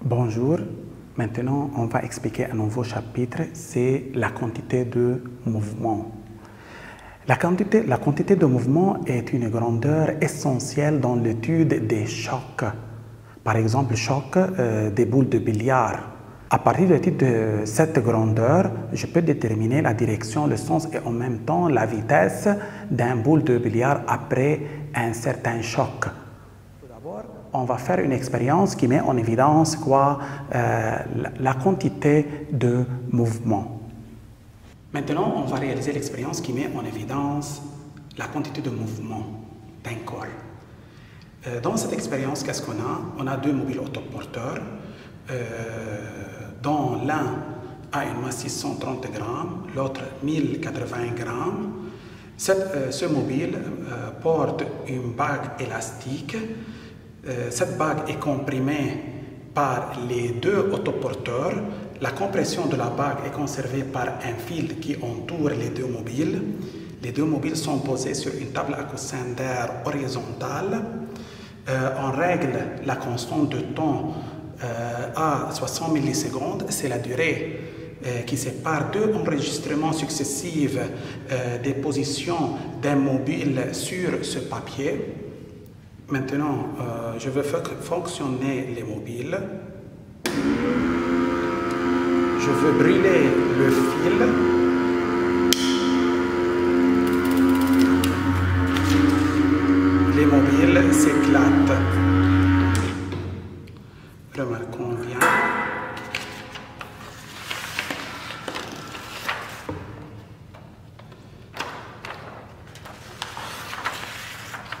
Bonjour, maintenant on va expliquer un nouveau chapitre, c'est la quantité de mouvement. La quantité de mouvement est une grandeur essentielle dans l'étude des chocs. Par exemple, choc des boules de billard. À partir de l'étude de cette grandeur, je peux déterminer la direction, le sens et en même temps la vitesse d'un boule de billard après un certain choc. Tout d'abord, on va faire une expérience qui met en évidence la quantité de mouvement. Maintenant, on va réaliser l'expérience qui met en évidence la quantité de mouvement d'un corps. Dans cette expérience, qu'est-ce qu'on a? On a deux mobiles autoporteurs, dont l'un a une masse 630 grammes, l'autre 1080 grammes. Ce mobile porte une bague élastique. Cette bague est comprimée par les deux autoporteurs. La compression de la bague est conservée par un fil qui entoure les deux mobiles. Les deux mobiles sont posés sur une table à coussin d'air horizontale. On règle la constante de temps à 60 millisecondes. C'est la durée qui sépare deux enregistrements successifs des positions d'un mobile sur ce papier. Maintenant, je vais faire fonctionner les mobiles. Je veux brûler le fil. Les mobiles s'éclatent. Remarquons bien.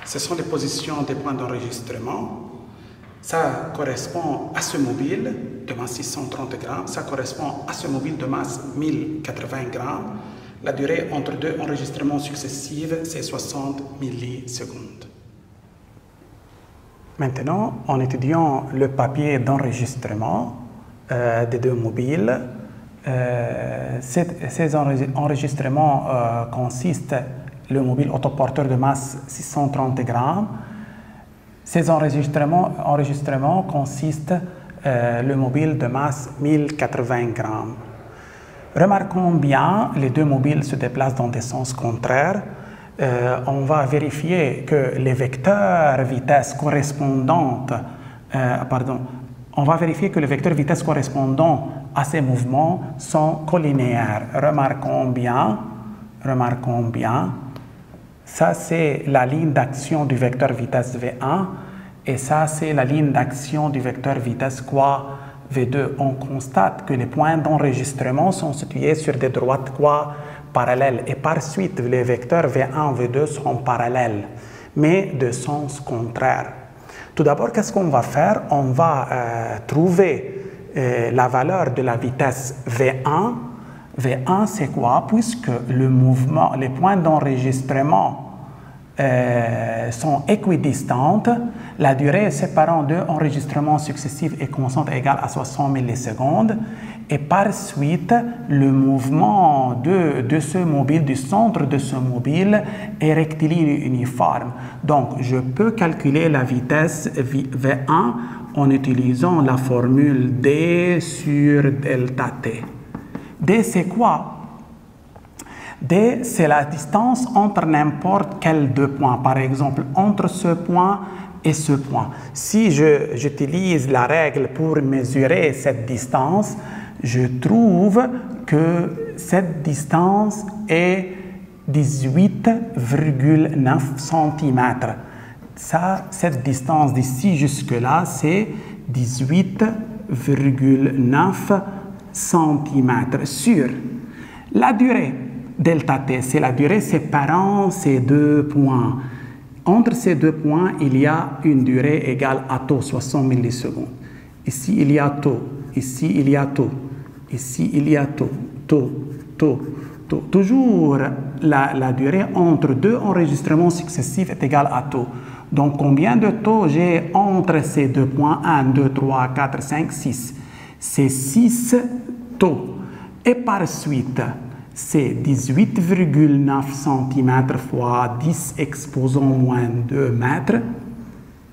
Ce sont les positions des points d'enregistrement. Ça correspond à ce mobile de masse 630 grammes. Ça correspond à ce mobile de masse 1080 grammes. La durée entre deux enregistrements successifs, c'est 60 millisecondes. Maintenant, en étudiant le papier d'enregistrement des deux mobiles, ces enregistrements consistent le mobile autoporteur de masse 630 grammes. Ces enregistrements consistent le mobile de masse 1080 grammes. Remarquons bien, les deux mobiles se déplacent dans des sens contraires. On va vérifier que les vecteurs vitesse correspondants à ces mouvements sont collinéaires. Remarquons bien, ça c'est la ligne d'action du vecteur vitesse V1 et ça c'est la ligne d'action du vecteur vitesse V2. On constate que les points d'enregistrement sont situés sur des droites parallèles et par suite les vecteurs V1 et V2 seront parallèles mais de sens contraire. Tout d'abord, qu'est-ce qu'on va faire? On va trouver la valeur de la vitesse V1. V1 c'est quoi? Puisque les points d'enregistrement sont équidistantes, la durée séparant deux enregistrements successifs est constante égale à 60 millisecondes et par suite le mouvement de ce mobile, du centre de ce mobile est rectiligne uniforme. Donc je peux calculer la vitesse V1 en utilisant la formule D sur delta T. D c'est quoi? D c'est la distance entre n'importe quel deux points, par exemple entre ce point et ce point. Si j'utilise la règle pour mesurer cette distance, je trouve que cette distance est 18,9 cm. Cette distance d'ici jusque-là, c'est 18,9 cm sur la durée. Delta T, c'est la durée séparant ces deux points. Entre ces deux points, il y a une durée égale à tau, 60 millisecondes. Ici, il y a tau. Ici, il y a tau. Ici, il y a tau. Toujours, la durée entre deux enregistrements successifs est égale à tau. Donc, combien de tau j'ai entre ces deux points? 1, 2, 3, 4, 5, 6. C'est 6 tau. Et par suite, c'est 18,9 cm fois 10 exposant moins 2 mètres.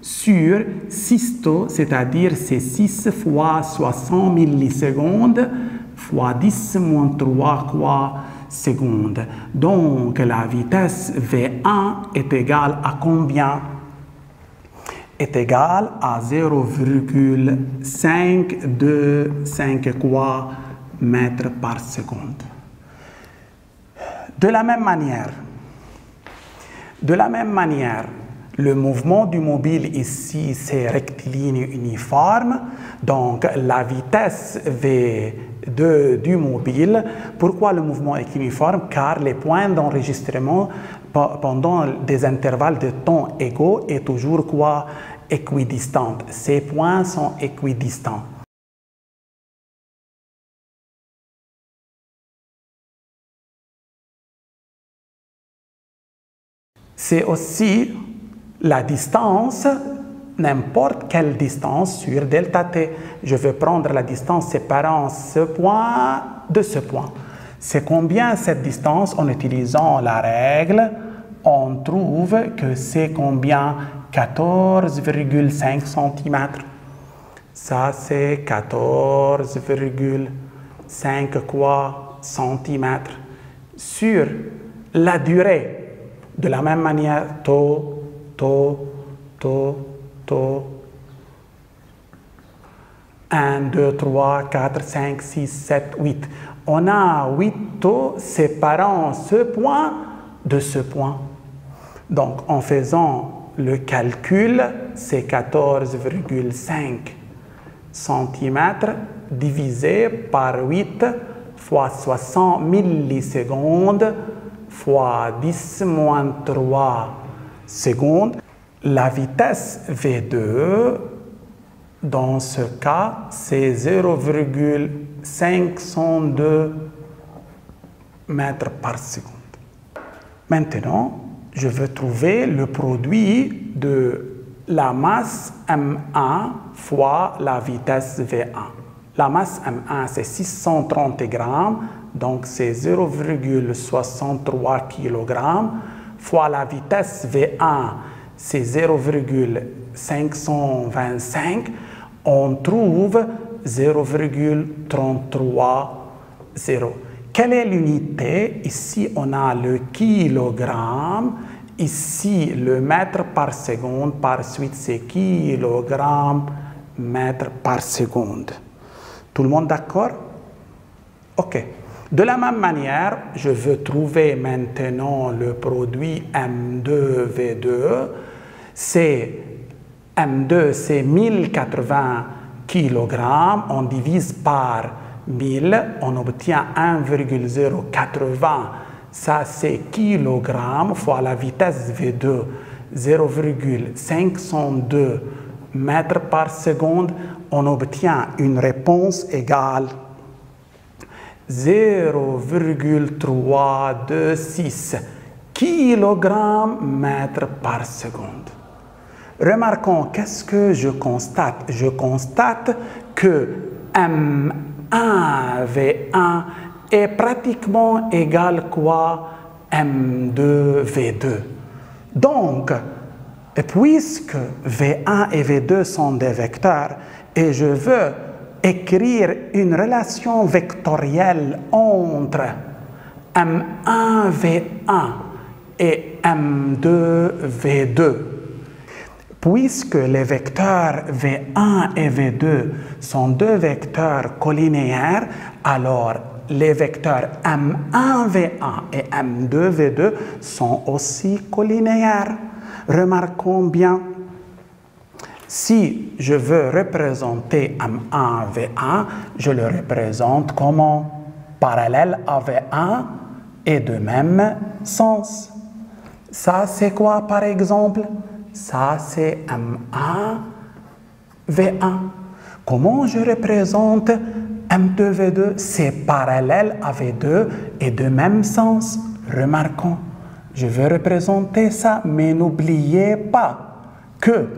sur 6 taux, c'est-à-dire c'est 6 fois 60 millisecondes fois 10 moins 3 quoi secondes. Donc la vitesse V1 est égale à combien? Est égale à 0,525 quoi mètres par seconde. De la même manière, le mouvement du mobile ici, c'est rectiligne uniforme. Donc, la vitesse V2 du mobile, pourquoi le mouvement est uniforme? Car les points d'enregistrement pendant des intervalles de temps égaux est toujours quoi? Équidistants. Ces points sont équidistants. C'est aussi la distance, n'importe quelle distance sur delta t. Je vais prendre la distance séparant ce point de ce point. C'est combien cette distance? En utilisant la règle, on trouve que c'est combien? 14,5 cm. Ça, c'est 14,5 quoi centimètres sur la durée. De la même manière, taux, 1, 2, 3, 4, 5, 6, 7, 8. On a 8 taux séparant ce point de ce point. Donc, en faisant le calcul, c'est 14,5 cm divisé par 8 fois 60 millisecondes fois 10 moins 3 secondes. La vitesse V2, dans ce cas, c'est 0,502 mètres par seconde. Maintenant, je veux trouver le produit de la masse M1 fois la vitesse V1. La masse M1, c'est 630 grammes, donc c'est 0,63 kg, fois la vitesse V1, c'est 0,525, on trouve 0,330. Quelle est l'unité? Ici, on a le kilogramme, ici, le mètre par seconde, par suite, c'est kilogramme, mètre par seconde. Tout le monde d'accord? OK. De la même manière, je veux trouver maintenant le produit M2V2. M2, c'est 1080 kg. On divise par 1000, on obtient 1,080. Ça, c'est kilogramme fois la vitesse V2, 0,502 mètres par seconde. On obtient une réponse égale 0,326 kg mètre par seconde. Remarquons, qu'est-ce que je constate? Je constate que M1V1 est pratiquement égal quoi? M2V2. Donc, puisque V1 et V2 sont des vecteurs, et je veux écrire une relation vectorielle entre M1V1 et M2V2. Puisque les vecteurs V1 et V2 sont deux vecteurs collinéaires, alors les vecteurs M1V1 et M2V2 sont aussi collinéaires. Remarquons bien, si je veux représenter M1V1, je le représente comment? Parallèle à V1 et de même sens. Ça, c'est quoi par exemple? Ça, c'est M1V1. Comment je représente M2V2? C'est parallèle à V2 et de même sens. Remarquons, je vais représenter ça, mais n'oubliez pas que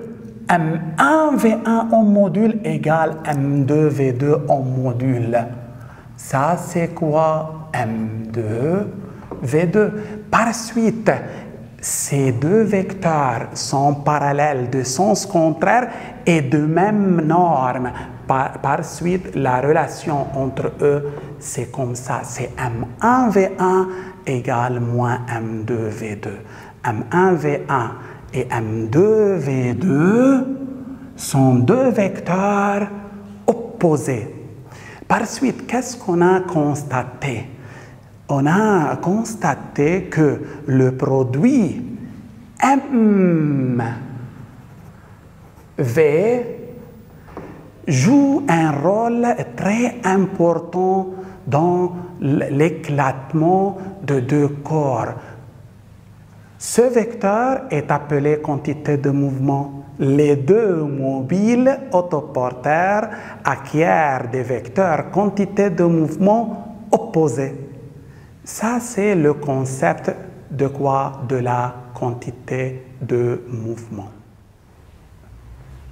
M1V1 en module égale M2V2 en module. Ça, c'est quoi? M2V2. Par suite, ces deux vecteurs sont parallèles de sens contraire et de même norme. Par suite, la relation entre eux, c'est comme ça. C'est M1V1 égale moins M2V2. M1V1 et M2V2 sont deux vecteurs opposés. Par suite, qu'est-ce qu'on a constaté? On a constaté que le produit MV joue un rôle très important dans l'éclatement de deux corps. Ce vecteur est appelé quantité de mouvement. Les deux mobiles autoporteurs acquièrent des vecteurs quantité de mouvement opposés. Ça, c'est le concept de quoi? De la quantité de mouvement.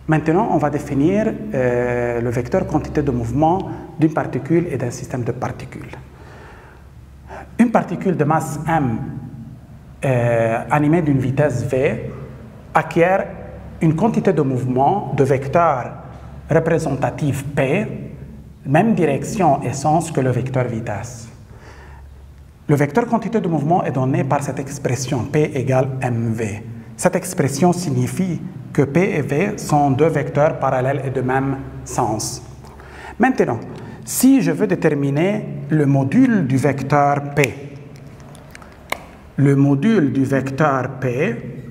Maintenant, on va définir le vecteur quantité de mouvement d'une particule et d'un système de particules. Une particule de masse m animée d'une vitesse v acquiert une quantité de mouvement de vecteur représentatif p, même direction et sens que le vecteur vitesse. Le vecteur quantité de mouvement est donné par cette expression P égale mv. Cette expression signifie que P et V sont deux vecteurs parallèles et de même sens. Maintenant, si je veux déterminer le module du vecteur P, le module du vecteur P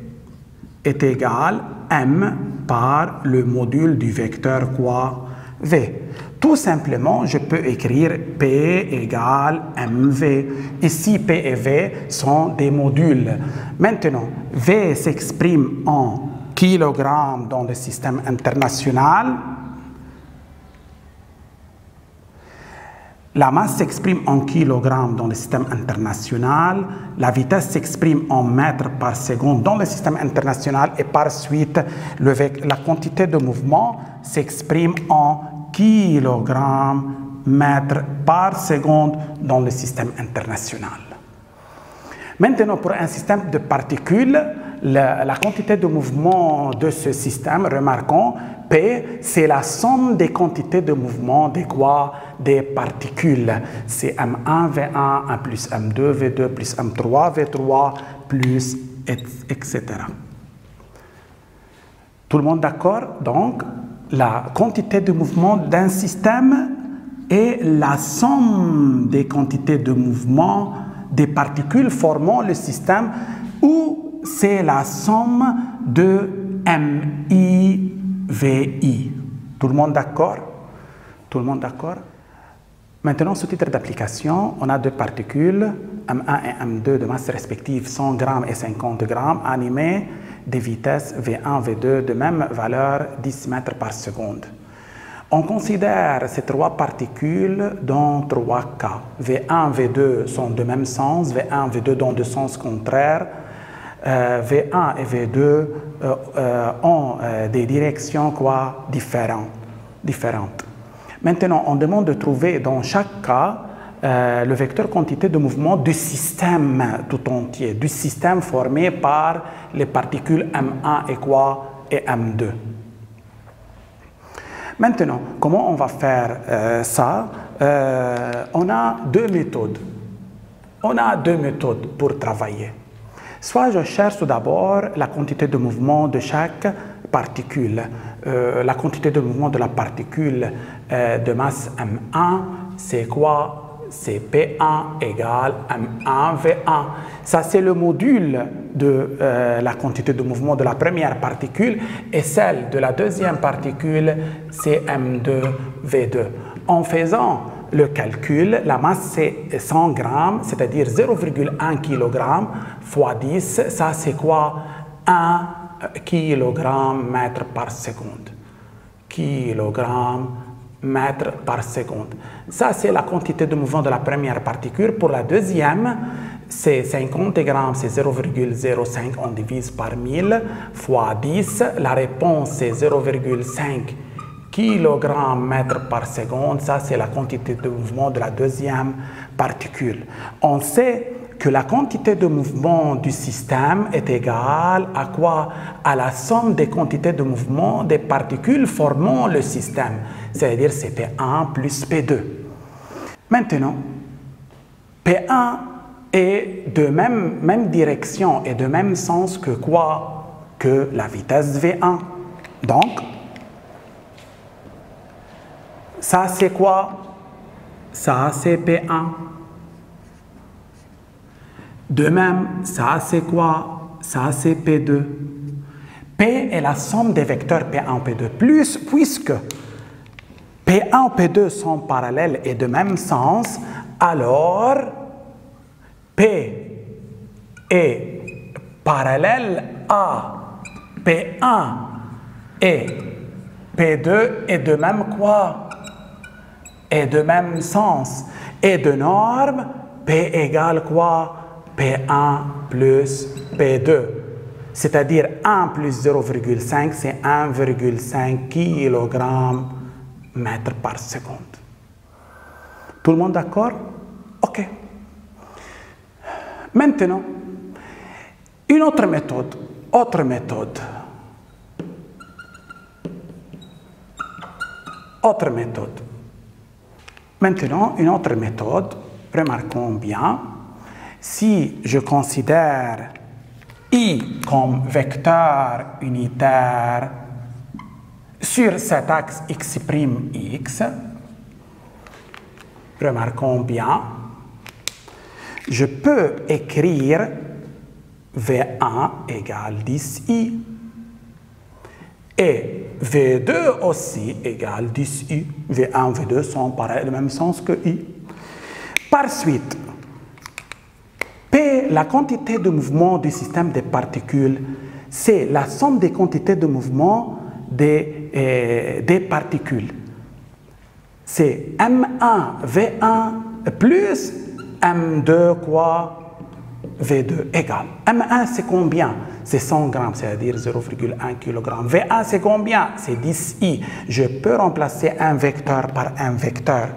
est égal M par le module du vecteur quoi? V. Tout simplement, je peux écrire P égale MV. Ici, P et V sont des modules. Maintenant, V s'exprime en kilogrammes dans le système international. La masse s'exprime en kilogrammes dans le système international. La vitesse s'exprime en mètres par seconde dans le système international. Et par suite, la quantité de mouvement s'exprime en kilogrammes mètres par seconde dans le système international. Maintenant, pour un système de particules, la quantité de mouvement de ce système, remarquons, P, c'est la somme des quantités de mouvement des quoi? Des particules. C'est M1, V1, 1 plus M2, V2, plus M3, V3, plus, etc. Tout le monde d'accord? Donc, la quantité de mouvement d'un système est la somme des quantités de mouvement des particules formant le système, ou c'est la somme de MI, VI. Tout le monde d'accord? Tout le monde d'accord? Maintenant, sous titre d'application, on a deux particules, M1 et M2 de masse respective 100 grammes et 50 grammes, animées des vitesses V1, V2 de même valeur 10 mètres par seconde. On considère ces trois particules dans trois cas. V1, V2 sont de même sens, V1, V2 dans deux sens contraires. V1 et V2 ont des directions quoi? Différentes. Maintenant, on demande de trouver dans chaque cas le vecteur quantité de mouvement du système tout entier, du système formé par les particules M1 et quoi? Et M2. Maintenant, comment on va faire ça? On a deux méthodes. On a deux méthodes pour travailler. Soit je cherche tout d'abord la quantité de mouvement de chaque particule. La quantité de mouvement de la particule de masse M1, c'est quoi? C'est P1 égale M1V1. Ça, c'est le module de la quantité de mouvement de la première particule, et celle de la deuxième particule, c'est M2V2. En faisant le calcul, la masse c'est 100 grammes, c'est-à-dire 0,1 kg fois 10, ça c'est quoi? 1 kg mètre par seconde. Kilogramme mètre par seconde. Ça, c'est la quantité de mouvement de la première particule. Pour la deuxième, c'est 50 grammes, c'est 0,05, on divise par 1000, fois 10. La réponse, c'est 0,5 kg mètre par seconde. Ça, c'est la quantité de mouvement de la deuxième particule. On sait que la quantité de mouvement du système est égale à quoi? À la somme des quantités de mouvement des particules formant le système, c'est-à-dire c'est P1 plus P2. Maintenant, P1 est de même direction et de même sens que quoi? Que la vitesse V1. Donc, ça c'est quoi? Ça c'est P1. De même, ça c'est quoi? Ça c'est P2. P est la somme des vecteurs P1 et P2. Puisque P1 et P2 sont parallèles et de même sens, alors P est parallèle à P1 et P2 est de même quoi? Et de même sens. Et de norme, P égale quoi? P1 plus P2. C'est-à-dire 1 plus 0,5, c'est 1,5 kg mètre par seconde. Tout le monde d'accord? OK. Maintenant, une autre méthode. Maintenant, une autre méthode. Remarquons bien. Si je considère I comme vecteur unitaire sur cet axe x', remarquons bien, je peux écrire V1 égale 10i et V2 aussi égale 10i. V1 et V2 sont pareils, le même sens que i. Par suite, P, la quantité de mouvement du système des particules, c'est la somme des quantités de mouvement des particules. C'est M1 V1 plus M2 quoi? V2 égale. M1 c'est combien? C'est 100 grammes, c'est-à-dire 0,1 kg. V1 c'est combien? C'est 10i. Je peux remplacer un vecteur par un vecteur.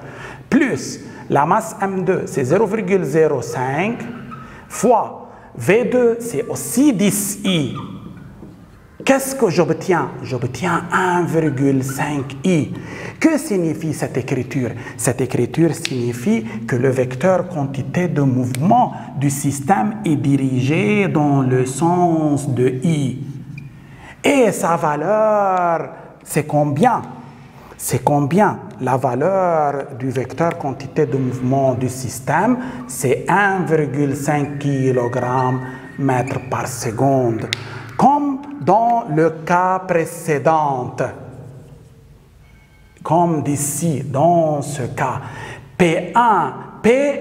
Plus la masse M2 c'est 0,05 fois V2 c'est aussi 10i. Qu'est-ce que j'obtiens? J'obtiens 1,5i. Que signifie cette écriture? Cette écriture signifie que le vecteur quantité de mouvement du système est dirigé dans le sens de i. Et sa valeur, c'est combien? C'est combien? La valeur du vecteur quantité de mouvement du système, c'est 1,5 kg mètre par seconde. Comme dans le cas précédent, comme d'ici, dans ce cas, P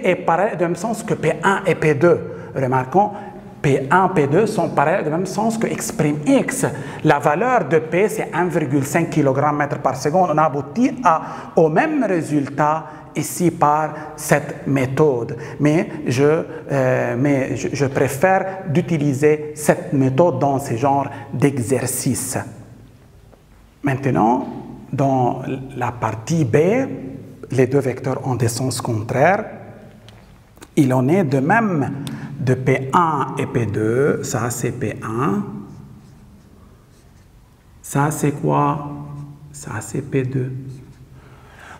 est pareil du même sens que P1 et P2. Remarquons, P1 et P2 sont pareils du même sens que x'. La valeur de P, c'est 1,5 kg mètre par seconde. On aboutit au même résultat ici par cette méthode. Mais je préfère d'utiliser cette méthode dans ce genre d'exercice. Maintenant, dans la partie B, les deux vecteurs ont des sens contraires. Il en est de même de P1 et P2. Ça, c'est P1. Ça, c'est quoi? Ça, c'est P2.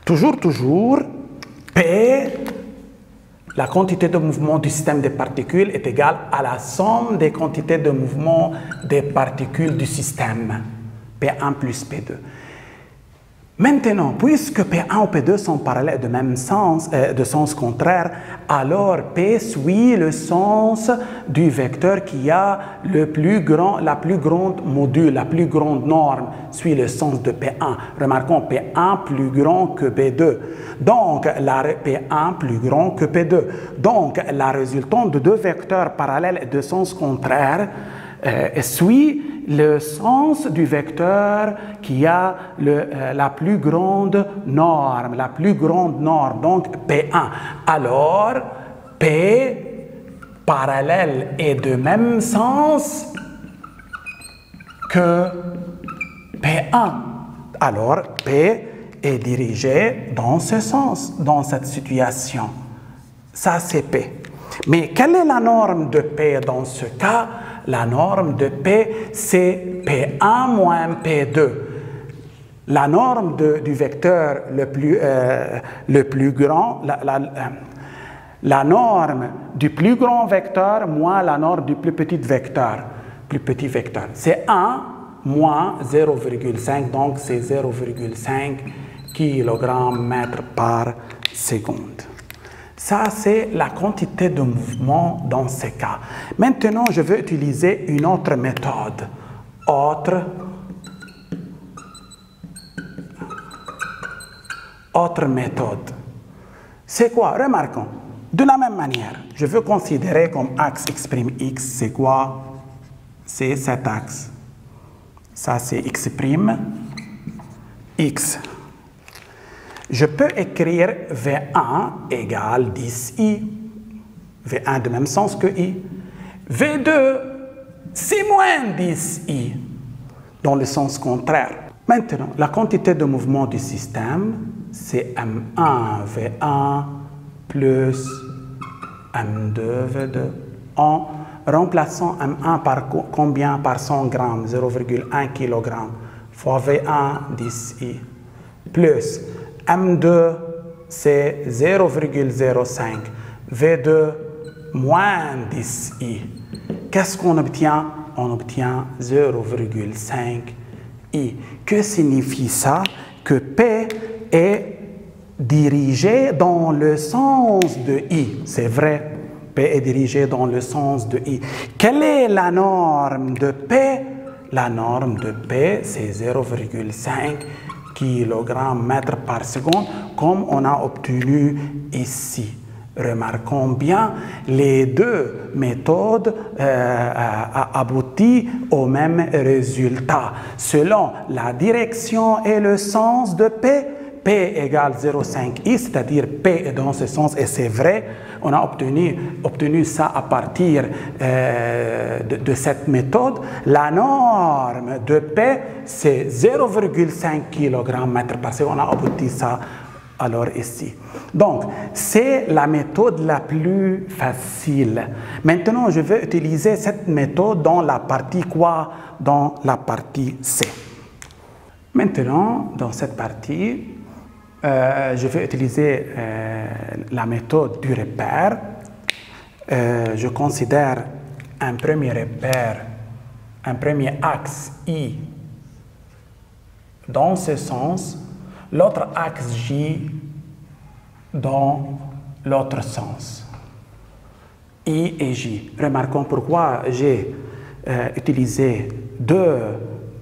Toujours, P, la quantité de mouvement du système des particules est égale à la somme des quantités de mouvement des particules du système. P1 plus P2. Maintenant, puisque P1 et P2 sont parallèles de même sens, de sens contraire, alors P suit le sens du vecteur qui a la plus grande module, la plus grande norme, suit le sens de P1. Remarquons P1 plus grand que P2. Donc, P1 plus grand que P2. Donc, la résultante de deux vecteurs parallèles et de sens contraire suit le sens du vecteur qui a la plus grande norme, donc P1. Alors, P parallèle est de même sens que P1. Alors, P est dirigé dans ce sens, dans cette situation. Ça, c'est P. Mais quelle est la norme de P dans ce cas? La norme de P, c'est P1 moins P2. La norme du vecteur le plus grand, la norme du plus grand vecteur moins la norme du plus petit vecteur. C'est 1 moins 0,5, donc c'est 0,5 kg/mètre par seconde. Ça, c'est la quantité de mouvement dans ces cas. Maintenant, je veux utiliser une autre méthode. Autre méthode. C'est quoi? Remarquons. De la même manière, je veux considérer comme axe x', c'est quoi? C'est cet axe. Ça, c'est x', x. Je peux écrire V1 égale 10i. V1 de même sens que i. V2, c'est moins 10i, dans le sens contraire. Maintenant, la quantité de mouvement du système, c'est M1 V1 plus M2 V2 en remplaçant M1 par combien par 100 grammes, 0,1 kg fois V1 10i plus M2 c'est 0,05 V2 moins 10i. Qu'est-ce qu'on obtient? On obtient 0,5 i. Que signifie ça? Que P est dirigé dans le sens de i. C'est vrai, P est dirigé dans le sens de i. Quelle est la norme de P? La norme de P, c'est 0,5 kg/mètre par seconde, comme on a obtenu ici. Remarquons bien, les deux méthodes aboutissent au même résultat. Selon la direction et le sens de P, P égale 0,5i, c'est-à-dire P est dans ce sens, et c'est vrai, on a obtenu ça à partir de cette méthode. La norme de P, c'est 0,5 kg/mètre par seconde, on a obtenu ça alors ici. Donc, c'est la méthode la plus facile. Maintenant, je vais utiliser cette méthode dans la partie quoi? Dans la partie C. Maintenant, dans cette partie, je vais utiliser la méthode du repère. Je considère un premier repère, un premier axe I dans ce sens, l'autre axe J dans l'autre sens. I et J. Remarquons pourquoi j'ai utilisé deux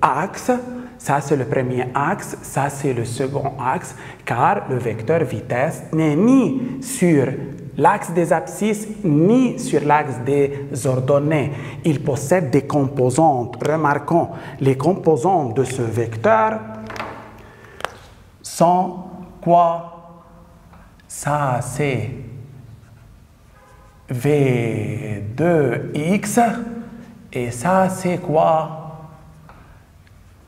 axes. Ça, c'est le premier axe, ça, c'est le second axe, car le vecteur vitesse n'est ni sur l'axe des abscisses, ni sur l'axe des ordonnées. Il possède des composantes. Remarquons, les composantes de ce vecteur sont quoi? Ça, c'est V2x, et ça, c'est quoi?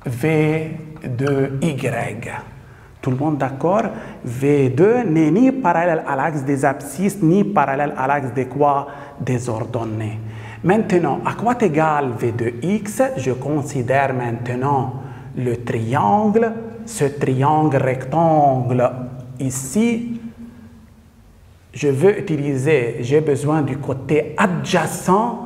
V2y. Tout le monde d'accord? V2 n'est ni parallèle à l'axe des abscisses, ni parallèle à l'axe des quoi? Des ordonnées. Maintenant, à quoi est égal V2x? Je considère maintenant le triangle, ce triangle rectangle ici. Je veux utiliser, j'ai besoin du côté adjacent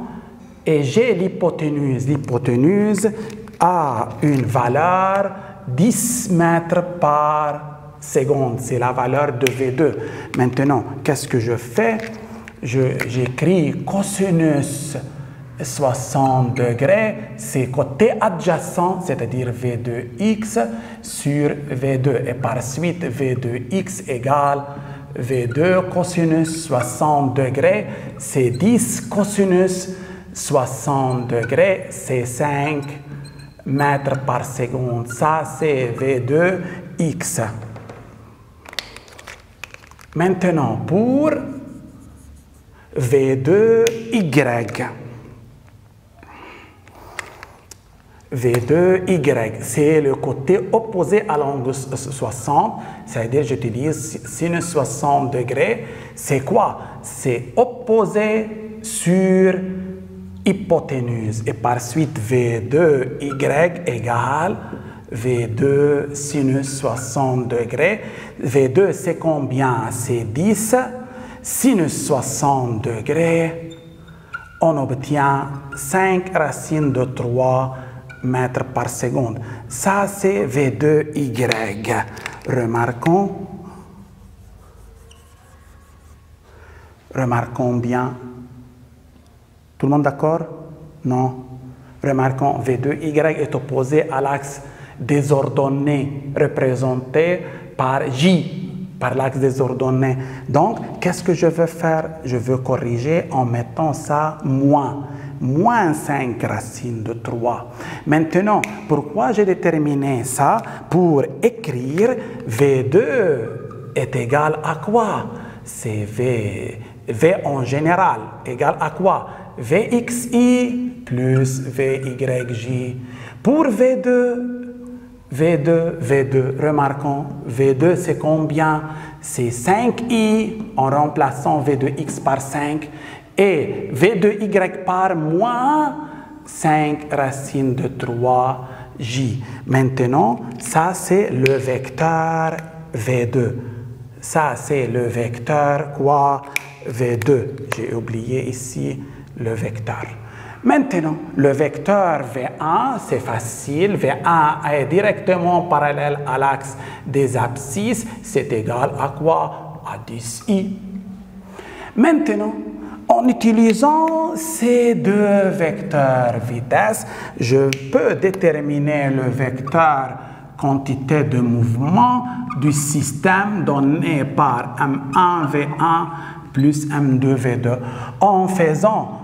et j'ai l'hypoténuse. L'hypoténuse a une valeur 10 mètres par seconde. C'est la valeur de V2. Maintenant, qu'est-ce que je fais? J'écris cosinus 60 degrés, c'est côté adjacent, c'est-à-dire V2x sur V2. Et par suite, V2x égale V2 cosinus 60 degrés, c'est 10 cosinus 60 degrés, c'est 5 mètres par seconde. Ça, c'est V2x. Maintenant, pour V2y. V2Y. C'est le côté opposé à l'angle 60, c'est-à-dire j'utilise sinus 60 degrés. C'est quoi? C'est opposé sur hypoténuse. Et par suite, V2Y égale V2 sinus 60 degrés. V2, c'est combien? C'est 10. Sinus 60 degrés, on obtient 5 racines de 3 mètres par seconde. Ça, c'est V2Y. Remarquons bien. Tout le monde d'accord? Non. Remarquons, V2Y est opposé à l'axe désordonné représenté par J, par l'axe désordonné. Donc, qu'est-ce que je veux faire? Je veux corriger en mettant ça moins 5 racines de 3. Maintenant, pourquoi j'ai déterminé ça? Pour écrire V2 est égal à quoi? C'est V en général égal à quoi? Vxi plus Vyj. Pour V2, remarquons, V2 c'est combien? C'est 5i en remplaçant V2x par 5 et V2y par moins 5 racines de 3j. Maintenant, ça c'est le vecteur V2. Ça c'est le vecteur quoi? V2. J'ai oublié ici le vecteur. Maintenant, le vecteur V1, c'est facile. V1 est directement parallèle à l'axe des abscisses. C'est égal à quoi? À 10i. Maintenant, en utilisant ces deux vecteurs vitesse, je peux déterminer le vecteur quantité de mouvement du système donné par M1 V1 plus M2 V2. En faisant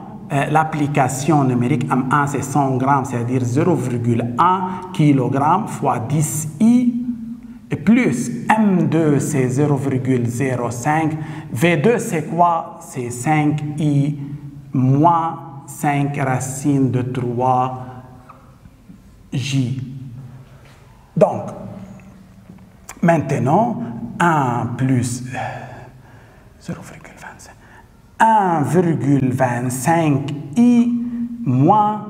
l'application numérique, M1 c'est 100 grammes, c'est-à-dire 0,1 kg fois 10i, et plus M2 c'est 0,05, V2 c'est quoi? C'est 5i moins 5 racines de 3j. Donc, maintenant, 1 plus 1,25i moins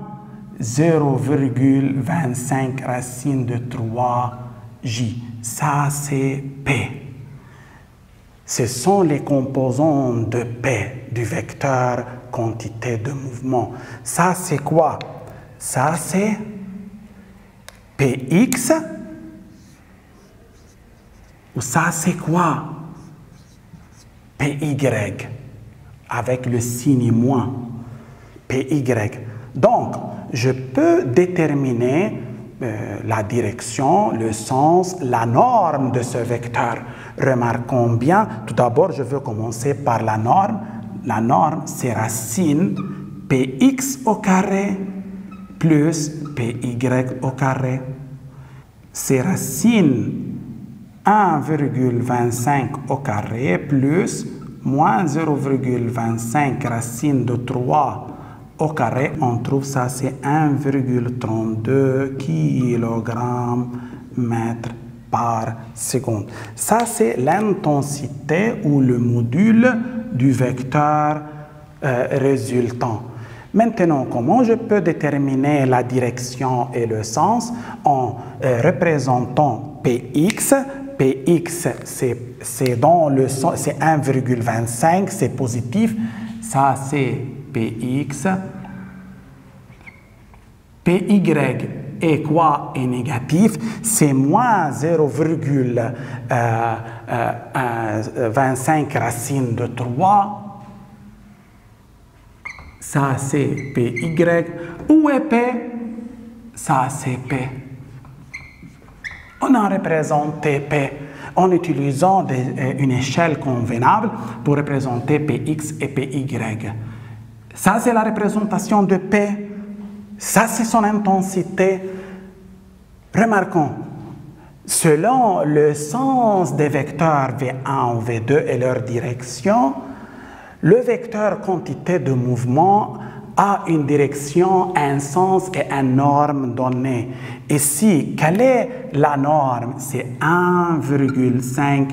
0,25 racines de 3j. Ça, c'est P. Ce sont les composants de P du vecteur quantité de mouvement. Ça, c'est quoi? Ça, c'est Px. Ou ça, c'est quoi? Py. Avec le signe moins. Py. Donc, je peux déterminer la direction, le sens, la norme de ce vecteur. Remarquons bien, tout d'abord, je veux commencer par la norme. La norme, c'est racine Px au carré plus Py au carré. C'est racine 1,25 au carré plus moins 0,25 racine de 3 au carré, on trouve ça, c'est 1,32 kg mètre par seconde. Ça, c'est l'intensité ou le module du vecteur résultant. Maintenant, comment je peux déterminer la direction et le sens? En représentant Px. Px, c'est dans le sens, c'est 1,25, c'est positif. Ça, c'est Px. Py est quoi? Est négatif. C'est moins 0,25 racines de 3. Ça, c'est Py. Où est P? Ça, c'est P. On a représenté P en utilisant une échelle convenable pour représenter Px et Py. Ça, c'est la représentation de P. Ça, c'est son intensité. Remarquons, selon le sens des vecteurs V1 ou V2 et leur direction, le vecteur quantité de mouvement a une direction, un sens et une norme donnée. Ici, quelle est la norme? C'est 1,5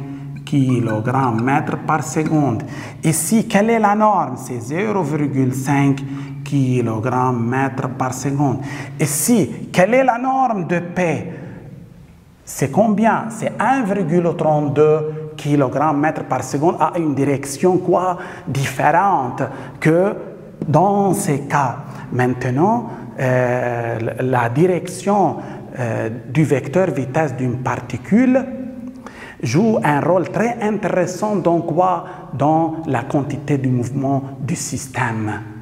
kg mètre par seconde. Ici, quelle est la norme? C'est 0,5 kg mètre par seconde. Ici, quelle est la norme de P? C'est combien? C'est 1,32 kg mètre par seconde à une direction quoi? Différente que dans ces cas. Maintenant, la direction du vecteur vitesse d'une particule joue un rôle très intéressant dans quoi? Dans la quantité du mouvement du système.